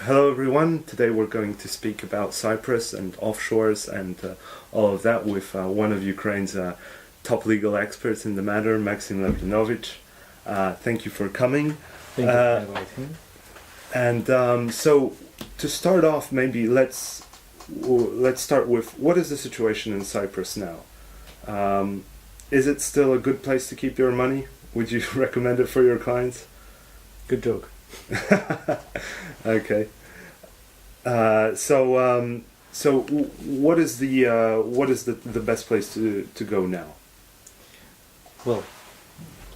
Hello everyone, today we're going to speak about Cyprus and offshores and all of that with one of Ukraine's top legal experts in the matter, Maxim Lavrinovich. Thank you for coming. Thank you for inviting me. And so to start off, maybe let's start with what is the situation in Cyprus now? Is it still a good place to keep your money? Would you recommend it for your clients? Good joke. Okay. So what is the best place to go now? Well,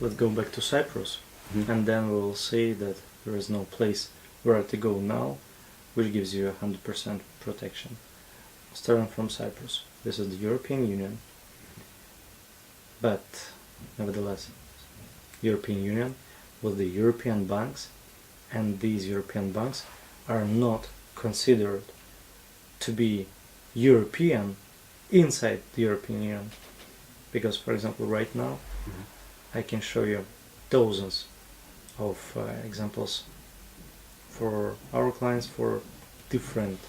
let's go back to Cyprus, Mm-hmm. and then we'll see that there is no place where to go now, which gives you 100% protection. Starting from Cyprus, this is the European Union, but nevertheless, European Union with the European banks, and these European banks are not considered to be European inside the European Union. Because, for example, right now, I can show you dozens of examples for our clients, for different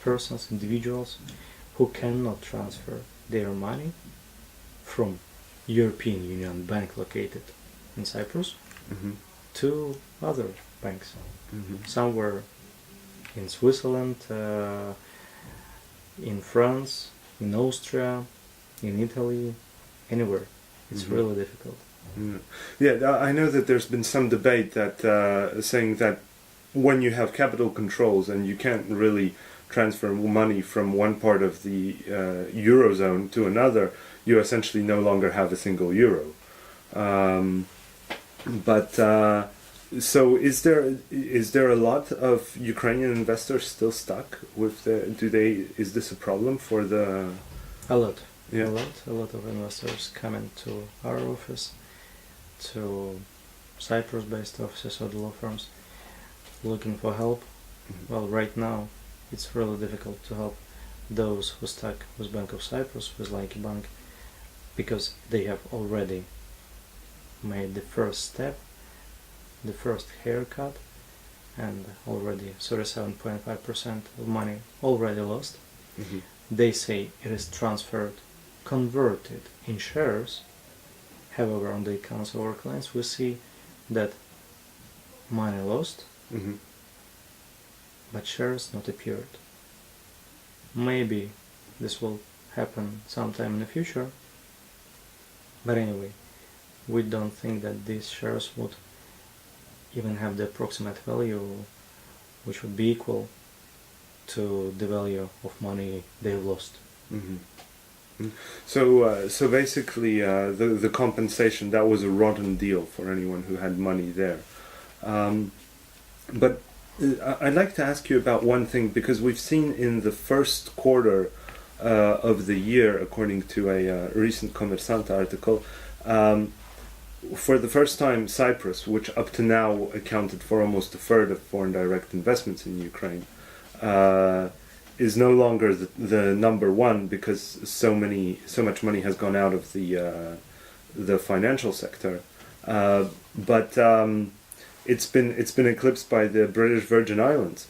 persons, individuals, who cannot transfer their money from European Union bank located in Cyprus Mm-hmm. to other banks. Mm-hmm. Somewhere in Switzerland, in France, in Austria, in Italy, anywhere. It's Mm-hmm. really difficult. Yeah, I know that there's been some debate that saying that when you have capital controls and you can't really transfer money from one part of the eurozone to another, you essentially no longer have a single euro. So is there a lot of Ukrainian investors still stuck with the? Is this a problem for the? A lot. Yeah. A lot of investors coming to our office, to Cyprus-based offices or the law firms, looking for help. Mhm. Well, right now, it's really difficult to help those who stuck with Bank of Cyprus, with Laiki Bank, because they have already made the first step, the first haircut, and already 37.5% of money already lost. Mm-hmm. They say it is transferred, converted in shares. However, on the accounts of our clients, we see that money lost, Mm-hmm. but shares not appeared. Maybe this will happen sometime in the future, but anyway, we don't think that these shares would even have the approximate value which would be equal to the value of money they lost. Mm-hmm. So basically, the compensation, that was a rotten deal for anyone who had money there. But I'd like to ask you about one thing, because we've seen in the first quarter of the year, according to a recent Kommersant article, for the first time, Cyprus, which up to now accounted for almost a third of foreign direct investments in Ukraine, is no longer the number one, because so much money has gone out of the financial sector. But it's been eclipsed by the British Virgin Islands.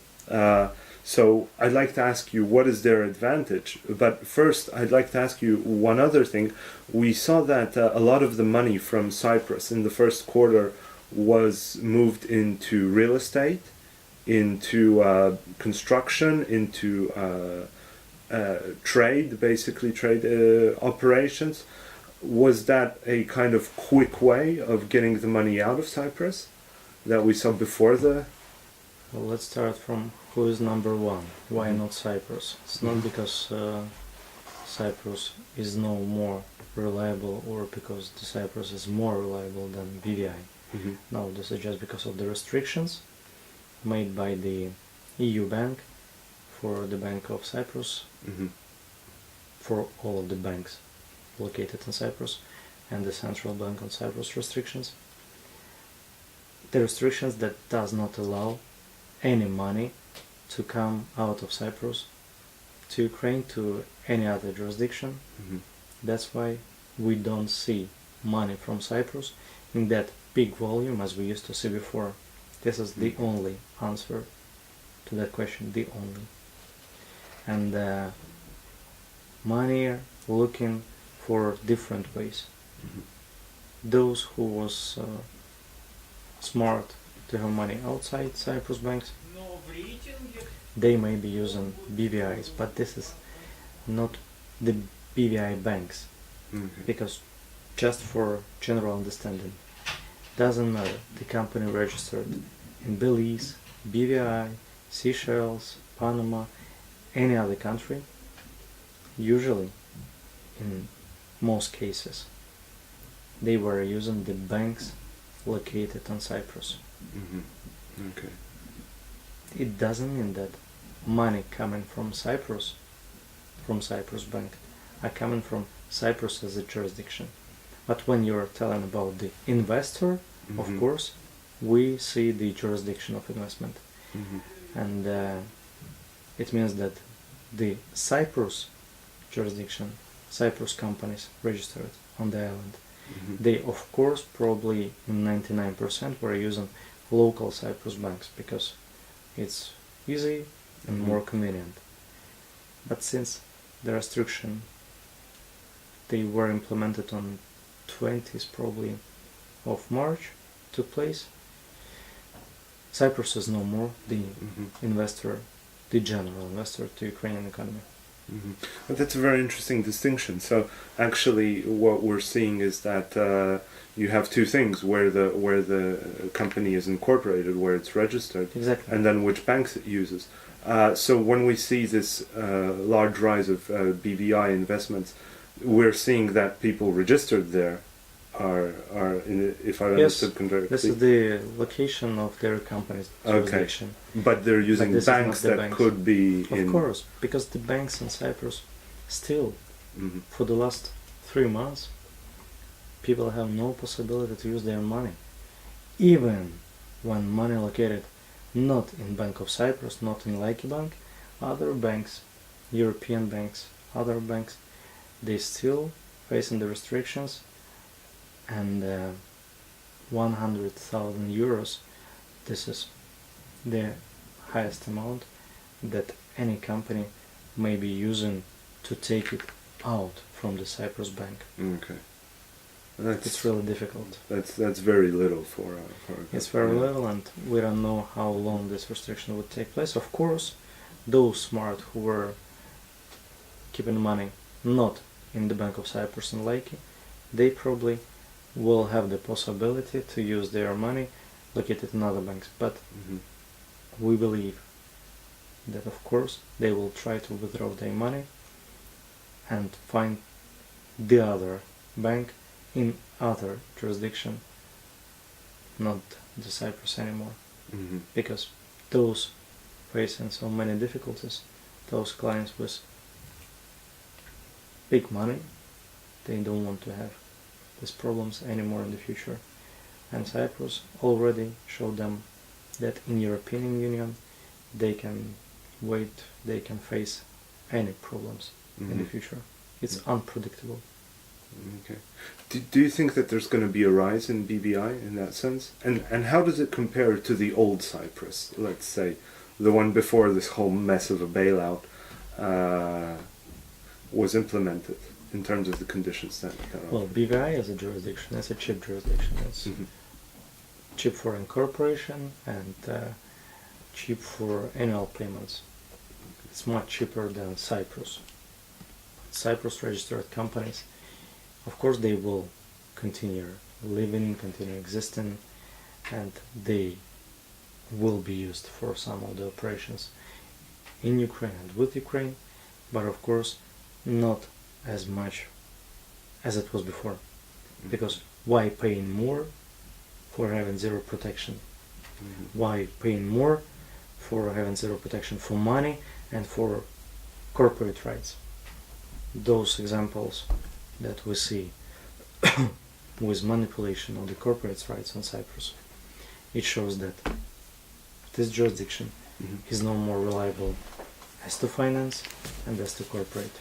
So I'd like to ask you, what is their advantage? But first, I'd like to ask you one other thing. We saw that a lot of the money from Cyprus in the first quarter was moved into real estate, into construction, into trade, basically trade operations. Was that a kind of quick way of getting the money out of Cyprus that we saw before the? Well, let's start from who is number one. Why not Cyprus? It's not because Cyprus is no more reliable, or because the Cyprus is more reliable than BVI. Mm-hmm. No, this is just because of the restrictions made by the EU bank for the Bank of Cyprus, Mm-hmm. for all of the banks located in Cyprus, and the Central Bank on Cyprus restrictions. The restrictions that does not allow any money to come out of Cyprus to Ukraine, to any other jurisdiction. Mm-hmm. That's why we don't see money from Cyprus in that big volume as we used to see before. This is the only answer to that question, the only. And money looking for different ways. Those who was smart to have money outside Cyprus banks, they may be using BVIs, but this is not the BVI banks, because just for general understanding, doesn't matter the company registered in Belize, BVI, Seychelles, Panama, any other country. Usually, in most cases, they were using the banks located on Cyprus. Okay. It doesn't mean that money coming from Cyprus bank, are coming from Cyprus as a jurisdiction. But when you're telling about the investor, of course, we see the jurisdiction of investment. And it means that the Cyprus jurisdiction, Cyprus companies registered on the island, they of course probably in 99% were using local Cyprus banks because it's easy and more convenient. But since the restriction, they were implemented on 20th probably of March, took place, Cyprus is no more the investor, the general investor to Ukrainian economy. But that's a very interesting distinction. So actually what we're seeing is that you have two things, where the company is incorporated, where it's registered, Exactly. and then which banks it uses. So when we see this large rise of BVI investments, we're seeing that people registered there are in, if I understood correctly. This is the location of their company's jurisdiction. But they're using this is banks not the that banks. could be Of in... course, because the banks in Cyprus still, for the last 3 months, people have no possibility to use their money. Even when money located not in Bank of Cyprus, not in Laiki Bank, other banks, European banks, other banks, they still facing the restrictions, and 100,000 euros, this is the highest amount that any company may be using to take it out from the Cyprus bank. Okay. It's really difficult. That's very little for It's very little, and we don't know how long this restriction would take place. Of course, those smart who were keeping money not in the Bank of Cyprus and Laiki, they probably will have the possibility to use their money located in other banks. But we believe that of course they will try to withdraw their money and find the other bank in other jurisdiction, not the Cyprus anymore, because those facing so many difficulties, those clients with big money, they don't want to have these problems anymore in the future. And Cyprus already showed them that in European Union they can wait, they can face any problems in the future. It's unpredictable. Okay. Do you think that there's going to be a rise in BVI in that sense? And how does it compare to the old Cyprus, let's say, the one before this whole mess of a bailout was implemented in terms of the conditions that Well, BVI as a jurisdiction, it's a cheap jurisdiction. It's cheap for incorporation and cheap for annual payments. It's much cheaper than Cyprus. Cyprus registered companies, of course they will continue living, continue existing, and they will be used for some of the operations in Ukraine and with Ukraine, but of course not as much as it was before. Because why paying more for having zero protection? Why paying more for having zero protection for money and for corporate rights? Those examples that we see with manipulation of the corporate rights on Cyprus, it shows that this jurisdiction is no more reliable as to finance and as to corporate.